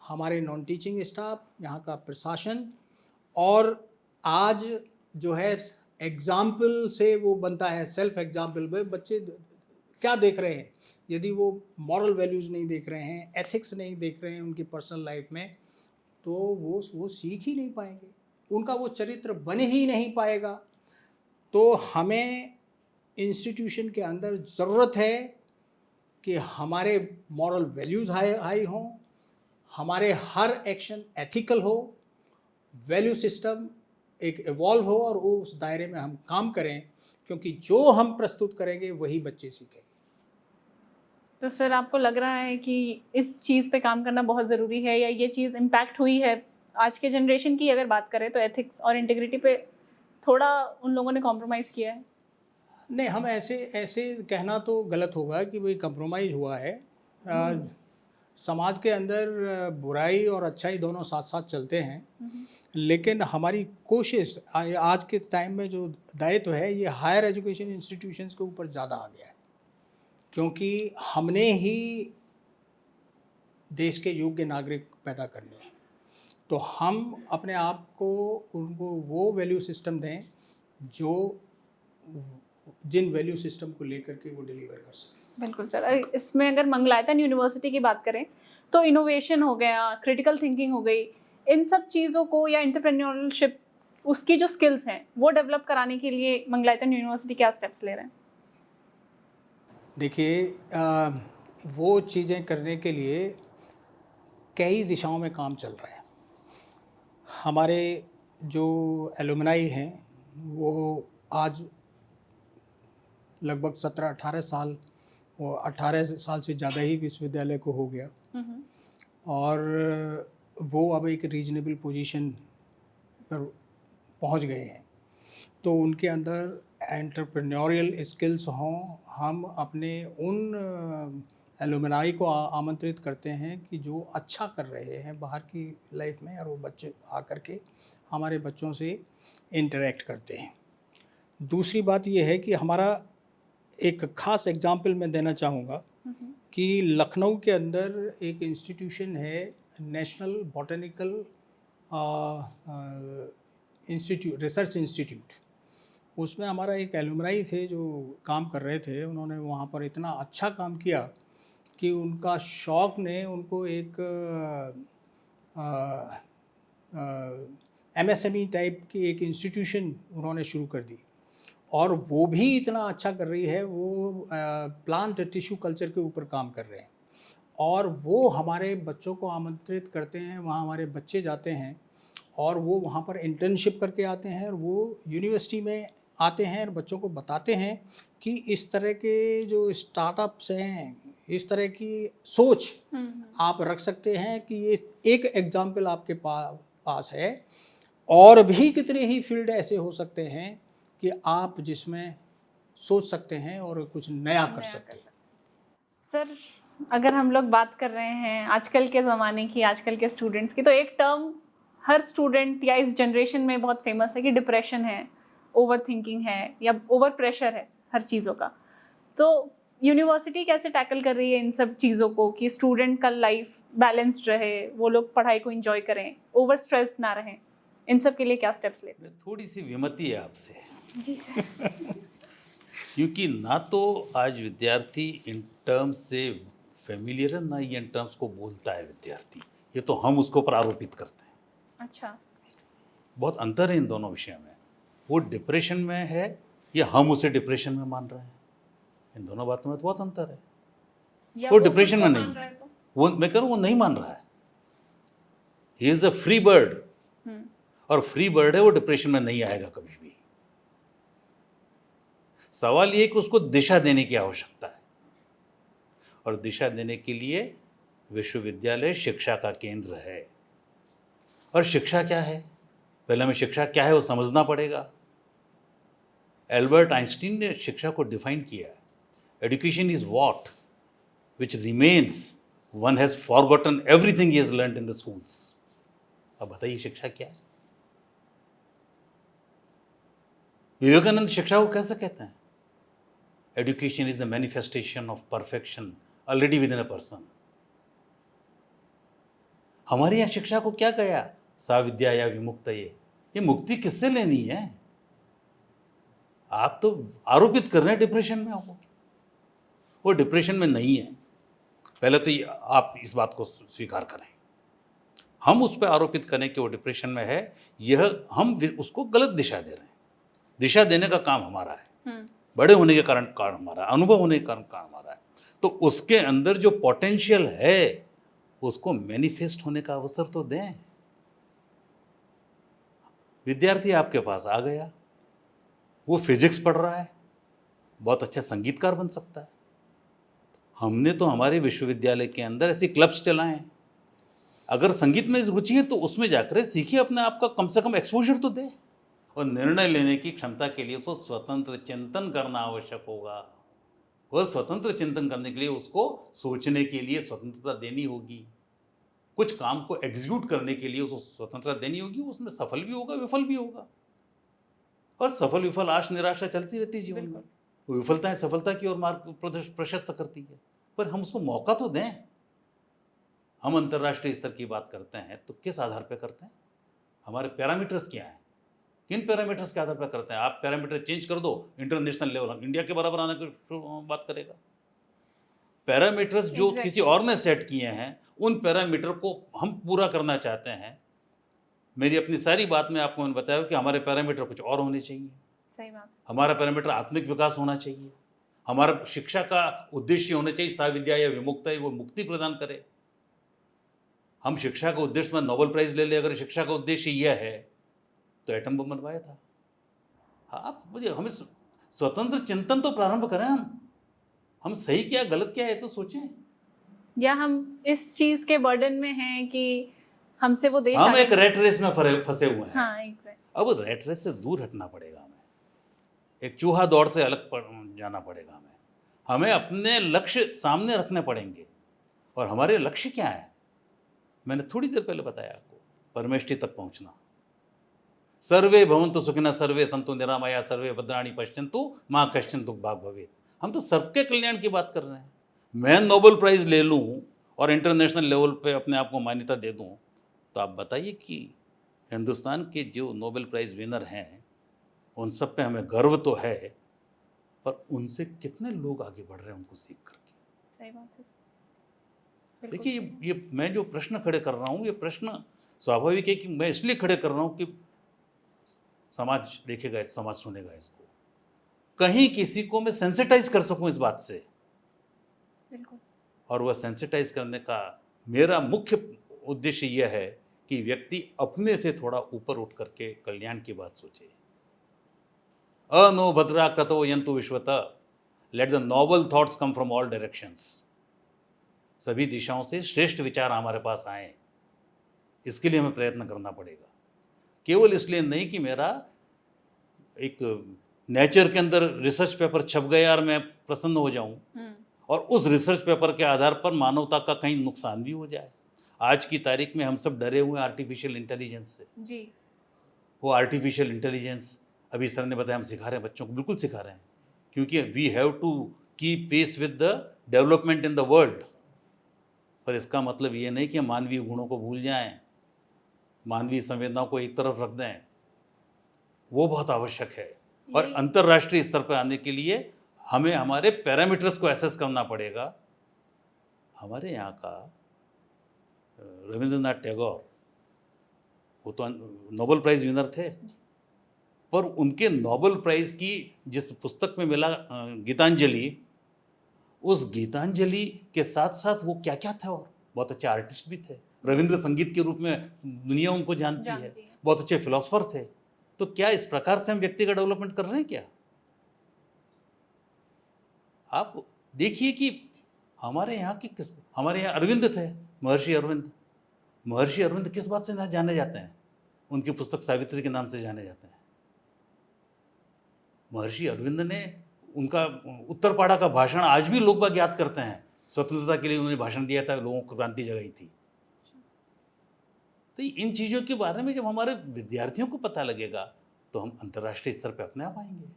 हमारे नॉन टीचिंग स्टाफ, यहाँ का प्रशासन। और आज जो है एग्जाम्पल से वो बनता है सेल्फ एग्जाम्पल। बच्चे क्या देख रहे हैं? यदि वो मॉरल वैल्यूज़ नहीं देख रहे हैं, एथिक्स नहीं देख रहे हैं उनकी पर्सनल लाइफ में, तो वो सीख ही नहीं पाएंगे, उनका वो चरित्र बन ही नहीं पाएगा। तो हमें इंस्टीट्यूशन के अंदर ज़रूरत है कि हमारे मॉरल वैल्यूज़ हाई हों, हमारे हर एक्शन एथिकल हो, वैल्यू सिस्टम एक इवॉल्व हो और वो उस दायरे में हम काम करें, क्योंकि जो हम प्रस्तुत करेंगे वही बच्चे सीखेंगे। तो सर आपको लग रहा है कि इस चीज़ पे काम करना बहुत ज़रूरी है, या ये चीज़ इम्पैक्ट हुई है आज के जनरेशन की अगर बात करें तो एथिक्स और इंटीग्रिटी पे थोड़ा उन लोगों ने कॉम्प्रोमाइज़ किया है? नहीं, हम ऐसे कहना तो गलत होगा कि भाई कंप्रोमाइज़ हुआ है। समाज के अंदर बुराई और अच्छाई दोनों साथ साथ चलते हैं, लेकिन हमारी कोशिश आज के टाइम में जो दायित्व है ये हायर एजुकेशन इंस्टीट्यूशंस के ऊपर ज़्यादा आ गया है, क्योंकि हमने ही देश के योग्य नागरिक पैदा करने हैं। तो हम अपने आप को उनको वो वैल्यू सिस्टम दें जो जिन वैल्यू सिस्टम को लेकर के वो डिलीवर कर सकें। बिल्कुल सर। इसमें अगर मंगलायतन यूनिवर्सिटी की बात करें तो इनोवेशन हो गया, क्रिटिकल थिंकिंग हो गई, इन सब चीज़ों को या एंटरप्रेन्योरशिप उसकी जो स्किल्स हैं वो डेवलप कराने के लिए मंगलायतन यूनिवर्सिटी क्या स्टेप्स ले रहे हैं? देखिए, वो चीज़ें करने के लिए कई दिशाओं में काम चल रहा है। हमारे जो एलुमनाई हैं वो आज लगभग 17-18 साल, वो 18 साल से ज़्यादा ही विश्वविद्यालय को हो गया, और वो अब एक रीजनेबल पोजीशन पर पहुंच गए हैं। तो उनके अंदर एंटरप्रेन्योरियल स्किल्स हों। हम अपने उन एलुमनाई को आमंत्रित करते हैं कि जो अच्छा कर रहे हैं बाहर की लाइफ में, और वो बच्चे आकर के हमारे बच्चों से इंटरेक्ट करते हैं। दूसरी बात ये है कि हमारा एक ख़ास एग्जाम्पल मैं देना चाहूँगा कि लखनऊ के अंदर एक इंस्टीट्यूशन है, national botanical institute, research institute. उसमें हमारा एक एलुमनाई थे जो काम कर रहे थे। उन्होंने वहाँ पर इतना अच्छा काम किया कि उनका शौक ने उनको एक MSME टाइप की एक इंस्टीट्यूशन उन्होंने शुरू कर दी, और वो भी इतना अच्छा कर रही है। वो प्लांट टिश्यू कल्चर के ऊपर काम कर रहे हैं, और वो हमारे बच्चों को आमंत्रित करते हैं। वहाँ हमारे बच्चे जाते हैं और वो वहाँ पर इंटर्नशिप करके आते हैं, और वो यूनिवर्सिटी में आते हैं और बच्चों को बताते हैं कि इस तरह के जो स्टार्टअप्स हैं, इस तरह की सोच आप रख सकते हैं कि ये एक एग्जाम्पल आपके पास है, और भी कितने ही फील्ड ऐसे हो सकते हैं कि आप जिसमें सोच सकते हैं और कुछ नया कर सकते हैं। सर अगर हम लोग बात कर रहे हैं आजकल के ज़माने की, आजकल के स्टूडेंट्स की, तो एक टर्म हर स्टूडेंट या इस जनरेशन में बहुत फेमस है कि डिप्रेशन है, ओवर थिंकिंग है, या ओवर प्रेशर है हर चीज़ों का। तो यूनिवर्सिटी कैसे टैकल कर रही है इन सब चीज़ों को कि स्टूडेंट का लाइफ बैलेंस्ड रहे, वो लोग पढ़ाई को एंजॉय करें, ओवर स्ट्रेस्ड ना रहें? इन सब के लिए क्या स्टेप्स लेते हैं? थोड़ी सी विमति है आपसे, जी सर। क्योंकि ना तो आज विद्यार्थी इन टर्म्स से फेमिलियर है, ना ये इन टर्म्स को बोलता है विद्यार्थी। ये तो हम उसको पर आरोपित करते हैं। अच्छा, बहुत अंतर है इन दोनों विषयों में। वो डिप्रेशन में है या हम उसे डिप्रेशन में मान रहे हैं, इन दोनों बातों में तो बहुत अंतर है। या वो डिप्रेशन में खुद को नहीं मान रहा है, है तो? वो मैं कह रहा हूँ वो नहीं मान रहा है। He is a free bird, और फ्री बर्ड है, वो डिप्रेशन में नहीं आएगा कभी भी। सवाल ये कि उसको दिशा देने की आवश्यकता है, और दिशा देने के लिए विश्वविद्यालय शिक्षा का केंद्र है। और शिक्षा क्या है, पहले हमें शिक्षा क्या है वो समझना पड़ेगा। एल्बर्ट आइंस्टीन ने शिक्षा को डिफाइन किया है। Education is what? Which remains. One has forgotten everything he has learnt in the schools. अब बताइए शिक्षा क्या है? विवेकानंद शिक्षा को कैसे कहते हैं? Education is the manifestation of perfection already within a person. हमारे यहाँ शिक्षा को क्या कहा? सा विद्या या विमुक्तये। ये मुक्ति किससे लेनी है? आप तो आरोपित कर रहे हैं डिप्रेशन में हो, वो डिप्रेशन में नहीं है। पहले तो आप इस बात को स्वीकार करें। हम उस पर आरोपित करें कि वो डिप्रेशन में है, यह हम उसको गलत दिशा दे रहे हैं। दिशा देने का काम हमारा है, बड़े होने के कारण हमारा, अनुभव होने के कारण हमारा है। तो उसके अंदर जो पोटेंशियल है उसको मैनिफेस्ट होने का अवसर तो दें। विद्यार्थी आपके पास आ गया, वो फिजिक्स पढ़ रहा है, बहुत अच्छा संगीतकार बन सकता है। हमने तो हमारे विश्वविद्यालय के अंदर ऐसे क्लब्स चलाए हैं। अगर संगीत में रुचि है तो उसमें जाकर सीखिए, अपने आप का कम से कम एक्सपोजर तो दे। और निर्णय लेने की क्षमता के लिए उसको स्वतंत्र चिंतन करना आवश्यक होगा। वह स्वतंत्र चिंतन करने के लिए उसको सोचने के लिए स्वतंत्रता देनी होगी। कुछ काम को एग्जीक्यूट करने के लिए उसको स्वतंत्रता देनी होगी। उसमें सफल भी होगा, विफल भी होगा। और सफल विफल आश निराशा चलती रहती है जीवन में। विफलताएं सफलता की ओर मार्ग प्रशस्त करती है, पर हम उसको मौका तो दें। हम अंतर्राष्ट्रीय स्तर की बात करते हैं तो किस आधार पर करते हैं? हमारे पैरामीटर्स क्या हैं? किन पैरामीटर्स के आधार पर करते हैं? आप पैरामीटर चेंज कर दो, इंटरनेशनल लेवल हम इंडिया के बराबर आने की बात करेगा। पैरामीटर्स जो किसी और ने सेट किए हैं, उन पैरामीटर को हम पूरा करना चाहते हैं। मेरी अपनी सारी बात में आपको मैंने बताया कि हमारे पैरामीटर कुछ और होने चाहिए। सही बात। हमारा पैरामीटर आत्मिक विकास होना चाहिए। हमारा शिक्षा का उद्देश्य होना चाहिए सा विद्या या विमुक्ता, वो मुक्ति प्रदान करे। हम शिक्षा का उद्देश्य में नोबेल प्राइज ले ले, अगर शिक्षा का उद्देश्य यह है तो एटम बम बनवाया था। आप मुझे हमें स्वतंत्र चिंतन तो प्रारंभ करें। हम सही क्या गलत क्या है तो सोचें। या हम इस चीज के बर्डन में हैं कि हमसे वो देश हम एक रेट रेस में फंसे हुए हैं। हाँ, exactly. अब रेट रेस से दूर हटना पड़ेगा हमें। एक चूहा दौड़ से अलग जाना पड़ेगा हमें। हमें अपने लक्ष्य सामने रखने पड़ेंगे। और हमारे लक्ष्य क्या है? मैंने थोड़ी देर पहले बताया आपको, परमेष्टि तक पहुंचना। सर्वे भवन्तु सुखिनः सर्वे सन्तु निरामया सर्वे भद्राणि पश्यन्तु मा कश्चित् दुःख भाग् भवेत्। हम तो सबके कल्याण की बात कर रहे हैं। मैं नोबेल प्राइज ले लूं और इंटरनेशनल लेवल पे अपने आप को मान्यता दे दूं, तो आप बताइए कि हिंदुस्तान के जो नोबेल प्राइज विनर हैं उन सब पे हमें गर्व तो है, पर उनसे कितने लोग आगे बढ़ रहे हैं उनको सीख करके। सही बात है। देखिए, ये मैं जो प्रश्न खड़े कर रहा हूँ, ये प्रश्न स्वाभाविक है कि मैं इसलिए खड़े कर रहा हूँ कि समाज देखेगा, समाज सुनेगा इसको, कहीं किसी को मैं सेंसिटाइज कर सकूं इस बात से। बिल्कुल। और वह सेंसिटाइज करने का मेरा मुख्य उद्देश्य यह है कि व्यक्ति अपने से थोड़ा ऊपर उठ करके कल्याण की बात सोचे। अनो भद्रा क्रतो यंतु विश्वता, let the noble thoughts come from all directions. सभी दिशाओं से श्रेष्ठ विचार हमारे पास आए, इसके लिए हमें प्रयत्न करना पड़ेगा। केवल इसलिए नहीं कि मेरा एक नेचर के अंदर रिसर्च पेपर छप गया और मैं प्रसन्न हो जाऊं और उस रिसर्च पेपर के आधार पर मानवता का कहीं नुकसान भी हो जाए। आज की तारीख में हम सब डरे हुए हैं आर्टिफिशियल इंटेलिजेंस से जी। वो आर्टिफिशियल इंटेलिजेंस अभी सर ने बताया हम सिखा रहे हैं बच्चों को, बिल्कुल सिखा रहे हैं, क्योंकि we have to keep pace with the development in the world. पर इसका मतलब ये नहीं कि हम मानवीय गुणों को भूल जाएं, मानवीय संवेदनाओं को एक तरफ रख दें। वो बहुत आवश्यक है। और अंतर्राष्ट्रीय स्तर पर आने के लिए हमें हमारे पैरामीटर्स को एसेस करना पड़ेगा। हमारे यहाँ का रविंद्रनाथ टैगोर, वो तो नोबेल प्राइज विनर थे, पर उनके नोबेल प्राइज की जिस पुस्तक में मिला गीतांजलि, उस गीतांजलि के साथ साथ वो क्या क्या थे, और बहुत अच्छे आर्टिस्ट भी थे। रविंद्र संगीत के रूप में दुनिया उनको जानती है। बहुत अच्छे फिलोसफर थे। तो क्या इस प्रकार से हम व्यक्ति का डेवलपमेंट कर रहे हैं क्या? आप देखिए कि हमारे यहाँ अरविंद थे, महर्षि अरविंद। महर्षि अरविंद किस बात से जाने जाते हैं? उनकी पुस्तक सावित्री के नाम से जाने जाते हैं। महर्षि अरविंद ने उनका उत्तरपाड़ा का भाषण आज भी लोग बाग याद करते हैं। स्वतंत्रता के लिए उन्होंने भाषण दिया था, लोगों को क्रांति जगाई थी। तो इन चीज़ों के बारे में जब हमारे विद्यार्थियों को पता लगेगा तो हम अंतर्राष्ट्रीय स्तर पर अपने आप आएंगे।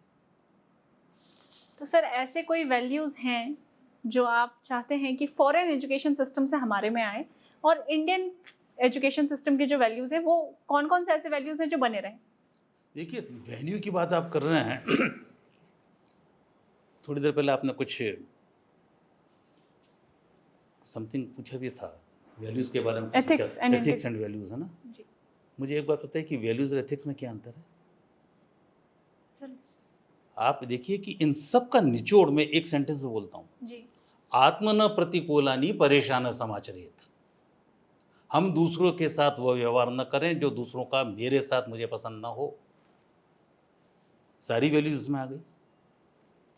तो सर ऐसे कोई वैल्यूज़ हैं जो आप चाहते हैं कि फॉरेन एजुकेशन सिस्टम से हमारे में आए, और इंडियन एजुकेशन सिस्टम की जो वैल्यूज़ है वो कौन कौन से ऐसे वैल्यूज़ हैं जो बने रहें? देखिए, वैल्यू की बात आप कर रहे हैं। थोड़ी देर पहले आपने कुछ समथिंग पूछा भी था वैल्यूज़ के बारे में। एथिक्स एंड वैल्यूज़ है ना जी मुझे एक बात पता है कि वैल्यूज़ और एथिक्स में क्या अंतर है। सर। आप देखिए कि इन सब का निचोड़ में एक सेंटेंस में बोलता हूँ, जी आत्मन प्रतिकूलानि परेशान समाचरेत। हम दूसरों के साथ वह व्यवहार न करें जो दूसरों का मेरे साथ मुझे पसंद ना हो। सारी वैल्यूज इसमें आ गई,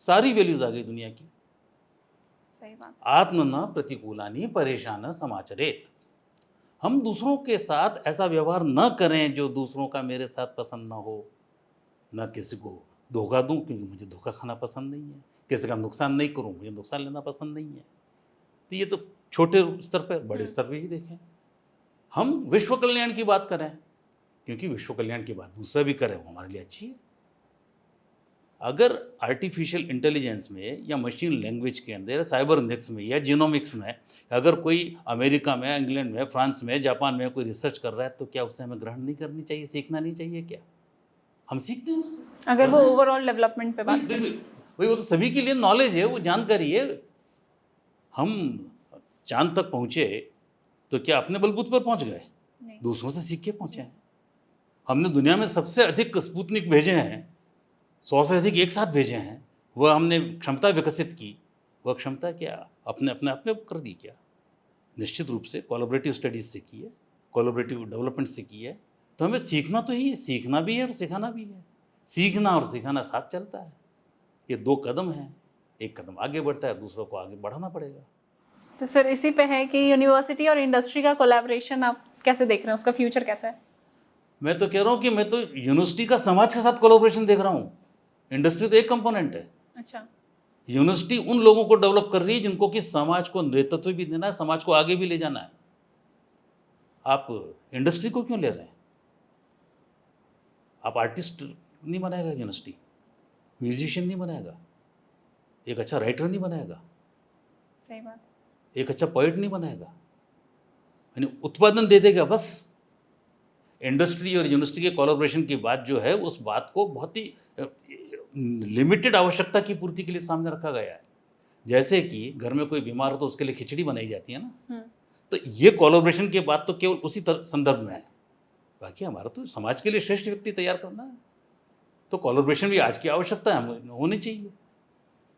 सारी वैल्यूज आ गई दुनिया की। सही बात। आत्मन प्रतिकूलानि परेशान समाचरेत। हम दूसरों के साथ ऐसा व्यवहार न करें जो दूसरों का मेरे साथ पसंद ना हो। न किसी को धोखा दूं, क्योंकि मुझे धोखा खाना पसंद नहीं है। किसी का नुकसान नहीं करूं, मुझे नुकसान लेना पसंद नहीं है। तो ये तो छोटे स्तर पर, बड़े स्तर पर ही देखें। हम विश्व कल्याण की बात करें, क्योंकि विश्व कल्याण की बात दूसरा भी करे वो हमारे लिए अच्छी है। अगर आर्टिफिशियल इंटेलिजेंस में या मशीन लैंग्वेज के अंदर, साइबरनेटिक्स में या जीनोमिक्स में अगर कोई अमेरिका में, इंग्लैंड में, फ्रांस में, जापान में कोई रिसर्च कर रहा है, तो क्या उसे हमें ग्रहण नहीं करनी चाहिए, सीखना नहीं चाहिए? क्या हम सीखते हैं उससे? अगर वो ओवरऑल डेवलपमेंट पे बात करें, वही, वो तो सभी के लिए नॉलेज है, वो जानकारी है। हम चांद तक पहुँचे तो क्या अपने बलबूते पर पहुँच गए? नहीं। दूसरों से सीख के पहुँचे हैं। हमने दुनिया में सबसे अधिक स्पुतनिक भेजे हैं, 100 से अधिक एक साथ भेजे हैं। वह हमने क्षमता विकसित की, वह क्षमता क्या अपने अपने अपने कर दी? क्या निश्चित रूप से कोलैबोरेटिव स्टडीज से की है, कोलैबोरेटिव डेवलपमेंट से की है। तो हमें सीखना तो ही है, सीखना भी है और सिखाना भी है। सीखना और सिखाना साथ चलता है। ये दो कदम हैं, एक कदम आगे बढ़ता है, दूसरों को आगे बढ़ाना पड़ेगा। तो सर इसी पे है कि यूनिवर्सिटी और इंडस्ट्री का कोलैबोरेशन आप कैसे देख रहे हैं, उसका फ्यूचर कैसा है? मैं तो कह रहा हूँ कि मैं तो यूनिवर्सिटी का समाज के साथ कोलैबोरेशन देख रहा हूँ। इंडस्ट्री तो एक कंपोनेंट है। अच्छा। यूनिवर्सिटी उन लोगों को डेवलप कर रही है जिनको कि समाज को नेतृत्व भी देना है, समाज को आगे भी ले जाना है। आप इंडस्ट्री को क्यों ले रहे हैं? आप आर्टिस्ट नहीं बनाएगा यूनिवर्सिटी, म्यूजिशियन नहीं बनाएगा, एक अच्छा राइटर नहीं बनाएगा, सही बात। एक अच्छा पोइट नहीं बनाएगा, यानी उत्पादन दे देगा बस। इंडस्ट्री और यूनिवर्सिटी के कोलैबोरेशन की बात जो है, उस बात को बहुत ही लिमिटेड आवश्यकता की पूर्ति के लिए सामने रखा गया है। जैसे कि घर में कोई बीमार हो तो उसके लिए खिचड़ी बनाई जाती है ना, तो ये कोलैबोरेशन की बात तो केवल उसी संदर्भ में है। बाकी हमारा तो समाज के लिए श्रेष्ठ व्यक्ति तैयार करना है। तो कोलैबोरेशन भी आज की आवश्यकता है, होनी चाहिए।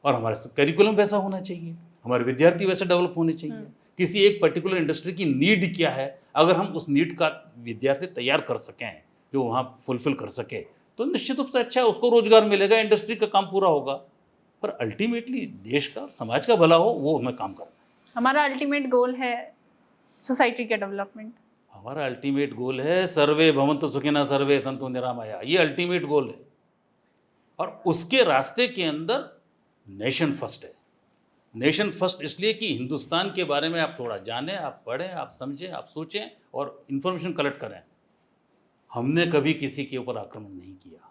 और हमारा करिकुलम वैसा होना चाहिए, हमारे विद्यार्थी वैसे डेवलप होने चाहिए। किसी एक पर्टिकुलर इंडस्ट्री की नीड क्या है, अगर हम उस नीड का विद्यार्थी तैयार कर सकें, जो वहाँ फुलफिल कर सके, तो निश्चित रूप से अच्छा है, उसको रोजगार मिलेगा, इंडस्ट्री का काम पूरा होगा। पर अल्टीमेटली देश का, समाज का भला हो, वो हमें काम करना है। हमारा अल्टीमेट गोल है सोसाइटी का डेवलपमेंट। हमारा अल्टीमेट गोल है सर्वे भवन्तु सुखिनः सर्वे सन्तु निरामया। ये अल्टीमेट गोल है, और उसके रास्ते के अंदर नेशन फर्स्ट है। नेशन फर्स्ट इसलिए कि हिंदुस्तान के बारे में आप थोड़ा जानें, आप पढ़ें, आप समझें, आप सोचें और इन्फॉर्मेशन कलेक्ट करें। हमने कभी किसी के ऊपर आक्रमण नहीं किया।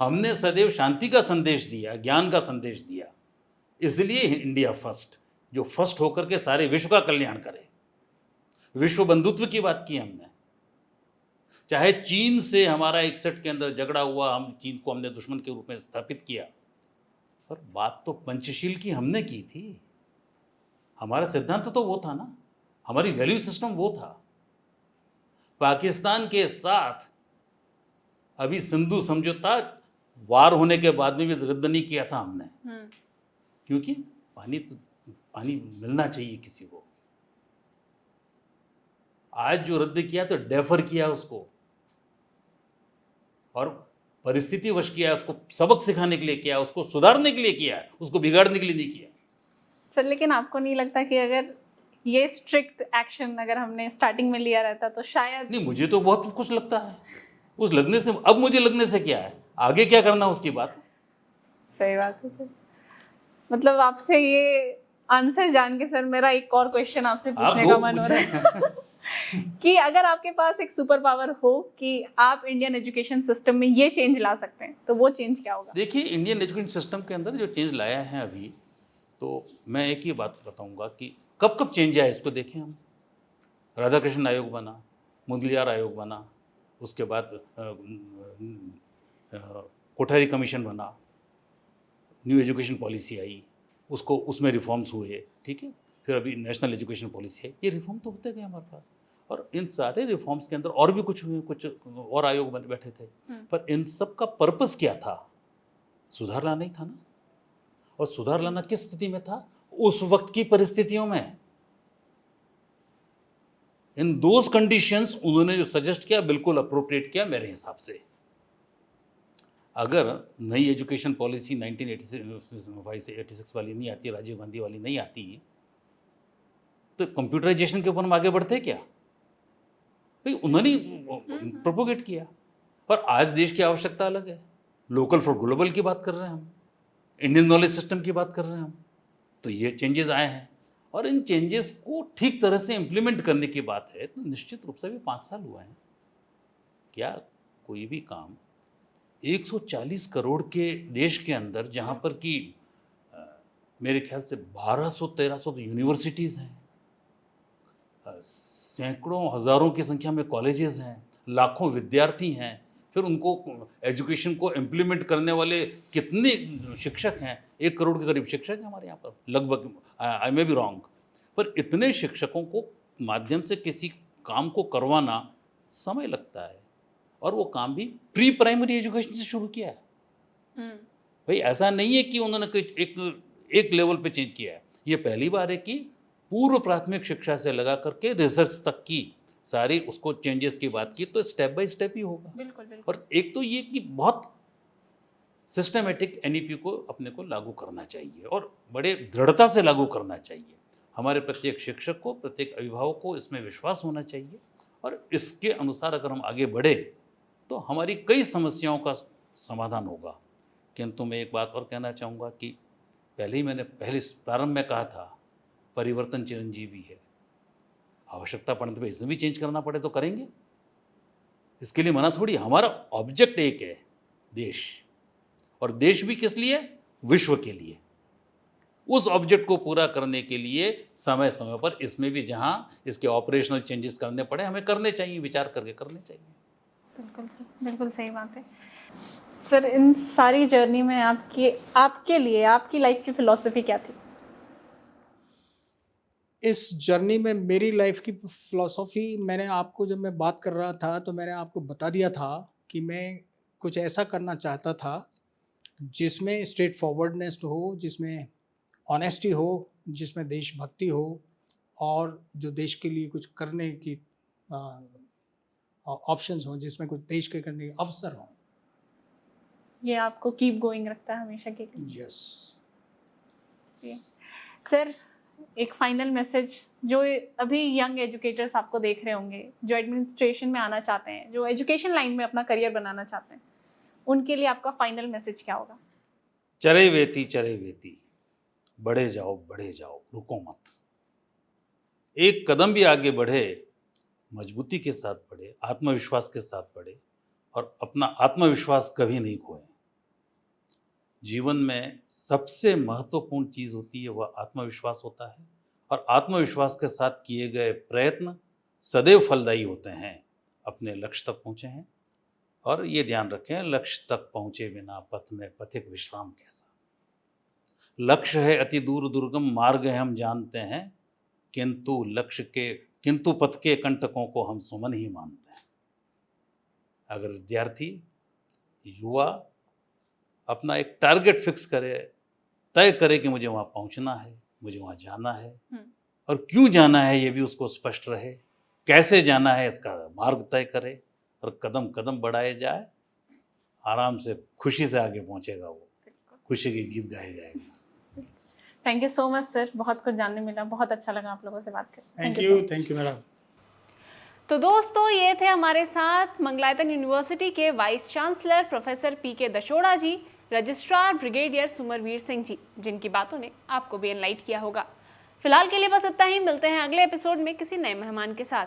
हमने सदैव शांति का संदेश दिया, ज्ञान का संदेश दिया। इसलिए इंडिया फर्स्ट, जो फर्स्ट होकर के सारे विश्व का कल्याण करे। विश्व बंधुत्व की बात की हमने। चाहे चीन से हमारा 61 के अंदर झगड़ा हुआ, हम चीन को हमने दुश्मन के रूप में स्थापित किया, पर बात तो पंचशील की हमने की थी। हमारा सिद्धांत तो वो था ना, हमारी वैल्यू सिस्टम वो था। पाकिस्तान के साथ अभी सिंधु समझौता वार होने के बाद में भी रद्द नहीं किया था हमने, क्योंकि पानी मिलना चाहिए किसी को। आज जो रद्द किया तो डेफर किया उसको, और परिस्थिति वश किया, उसको सबक सिखाने के लिए किया, उसको सुधारने के लिए किया, उसको बिगाड़ने के लिए नहीं किया। सर लेकिन आपको नहीं लगता कि अगर ये स्ट्रिक्ट एक्शन अगर हमने स्टार्टिंग में लिया रहता तो शायद? नहीं, मुझे तो बहुत कुछ लगता है। उस लगने से, अब मुझे लगने से क्या है, आगे क्या करना उसकी बात। सही बात है सर। मतलब आपसे ये आंसर जान के सर मेरा एक और क्वेश्चन आपसे पूछने का मन हो रहा है कि अगर आपके पास एक सुपर पावर हो कि आप इंडियन एजुकेशन सिस्टम में ये चेंज ला सकते हैं, तो वो चेंज क्या होगा? देखिए, इंडियन एजुकेशन सिस्टम के अंदर जो चेंज लाया है अभी, तो मैं एक ही बात बताऊंगा कि कब कब चेंज आया इसको देखें हम। राधाकृष्णन आयोग बना, मुदलियार आयोग बना, उसके बाद कोठारी कमीशन बना, न्यू एजुकेशन पॉलिसी आई, उसमें रिफॉर्म्स हुए, ठीक है। फिर अभी नेशनल एजुकेशन पॉलिसी है, ये रिफॉर्म तो होते गए हमारे पास। और इन सारे रिफॉर्म्स के अंदर और भी कुछ हुए, कुछ और आयोग बैठे थे, पर इन सब का पर्पस क्या था? सुधार लाना ही था ना। और सुधार लाना किस स्थिति में था? उस वक्त की परिस्थितियों में। इन दोज कंडीशंस उन्होंने जो सजेस्ट किया बिल्कुल अप्रोप्रिएट किया मेरे हिसाब से। अगर नई एजुकेशन पॉलिसी 1986 वाली नहीं आती, राजीव गांधी वाली नहीं आती, तो कंप्यूटराइजेशन के ऊपर हम आगे बढ़ते क्या? भाई उन्होंने प्रोपोगेट किया। और आज देश की आवश्यकता अलग है, लोकल फॉर ग्लोबल की बात कर रहे हैं हम, इंडियन नॉलेज सिस्टम की बात कर रहे हैं हम। तो ये चेंजेस आए हैं और इन चेंजेस को ठीक तरह से इम्प्लीमेंट करने की बात है, तो निश्चित रूप से भी 5 साल हुए हैं। क्या कोई भी काम 140 करोड़ के देश के अंदर, जहाँ पर कि मेरे ख्याल से 1200-1300 यूनिवर्सिटीज़ हैं, सैकड़ों हज़ारों की संख्या में कॉलेजेस हैं, लाखों विद्यार्थी हैं, फिर उनको एजुकेशन को इम्प्लीमेंट करने वाले कितने शिक्षक हैं, 1 करोड़ के करीब शिक्षक हैं हमारे यहाँ पर लगभग, आई मे बी रॉन्ग, पर इतने शिक्षकों को माध्यम से किसी काम को करवाना समय लगता है। और वो काम भी प्री प्राइमरी एजुकेशन से शुरू किया है। भाई ऐसा नहीं है कि उन्होंने एक लेवल पे चेंज किया है। ये पहली बार है कि पूर्व प्राथमिक शिक्षा से लगा करके रिसर्च तक की सारी उसको चेंजेस की बात की, तो स्टेप बाय स्टेप ही होगा। बिल्कुल बिल्कुल। और एक तो ये कि बहुत सिस्टमेटिक एनईपी को अपने को लागू करना चाहिए और बड़े दृढ़ता से लागू करना चाहिए। हमारे प्रत्येक शिक्षक को, प्रत्येक अभिभावक को इसमें विश्वास होना चाहिए और इसके अनुसार अगर हम आगे बढ़े तो हमारी कई समस्याओं का समाधान होगा। किंतु मैं एक बात और कहना चाहूँगा कि मैंने प्रारंभ में कहा था, परिवर्तन चिरंजीवी है। आवश्यकता पड़ने पर इसमें भी चेंज करना पड़े तो करेंगे, इसके लिए मना थोड़ी। हमारा ऑब्जेक्ट एक है, देश, और देश भी किस लिए? विश्व के लिए। उस ऑब्जेक्ट को पूरा करने के लिए समय समय पर इसमें भी जहां इसके ऑपरेशनल चेंजेस करने पड़े हमें करने चाहिए, विचार करके करने चाहिए। बिल्कुल सर, बिल्कुल सही बात है सर। इन सारी जर्नी में आपके लिए आपकी लाइफ की फिलॉसफी क्या थी? इस जर्नी में मेरी लाइफ की फिलॉसफी, मैंने आपको, जब मैं बात कर रहा था तो मैंने आपको बता दिया था कि मैं कुछ ऐसा करना चाहता था जिसमें स्ट्रेट फॉरवर्डनेस हो, जिसमें ऑनेस्टी हो, जिसमें देशभक्ति हो और जो देश के लिए कुछ करने की ऑप्शंस हो, जिसमें कुछ देश के करने के अवसर हो। ये आपको कीप गोइंग रखता है हमेशा के लिए? यस। सर, एक फाइनल मैसेज जो अभी यंग एजुकेटर्स आपको देख रहे होंगे, जो एडमिनिस्ट्रेशन में आना चाहते हैं, जो एजुकेशन लाइन में अपना करियर बनाना चाहते हैं, उनके लिए आपका फाइनल मैसेज क्या होगा? चरे वेती, बढ़े जाओ, रुको मत। एक कदम भी आगे बढ़े, मजबूती के साथ बढ़े, आत्मविश्वास के साथ बढ़े और अपना आत्मविश्वास कभी नहीं खोए। जीवन में सबसे महत्वपूर्ण चीज होती है वह आत्मविश्वास होता है और आत्मविश्वास के साथ किए गए प्रयत्न सदैव फलदायी होते हैं। अपने लक्ष्य तक पहुँचे हैं और ये ध्यान रखें, लक्ष्य तक पहुँचे बिना पथ में पथिक विश्राम कैसा। लक्ष्य है अति दूर दुर्गम, मार्ग है हम जानते हैं, किंतु पथ के कंटकों को हम सुमन ही मानते हैं। अगर विद्यार्थी, युवा अपना एक टारगेट फिक्स करे, तय करे कि मुझे वहाँ पहुँचना है, मुझे वहाँ जाना है और क्यों जाना है ये भी उसको स्पष्ट रहे, कैसे जाना है इसका मार्ग तय करे और कदम कदम बढ़ाए जाए, आराम से खुशी से आगे पहुँचेगा वो, खुशी के गीत गाए जाएंगे। Thank you so much sir, बहुत कुछ जानने मिला, बहुत अच्छा लगा आप लोगों से बात करके। Thank you madam. तो दोस्तों, ये थे हमारे साथ मंगलायतन यूनिवर्सिटी के वाइस चांसलर प्रोफेसर पीके दशोड़ा जी, रजिस्ट्रार ब्रिगेडियर सुमरवीर सिंह जी, जिनकी बातों ने आपको भी एनलाइट किया होगा। फिलहाल के लिए बस इतना ही, मिलते हैं अगले एपिसोड में किसी नए मेहमान के साथ।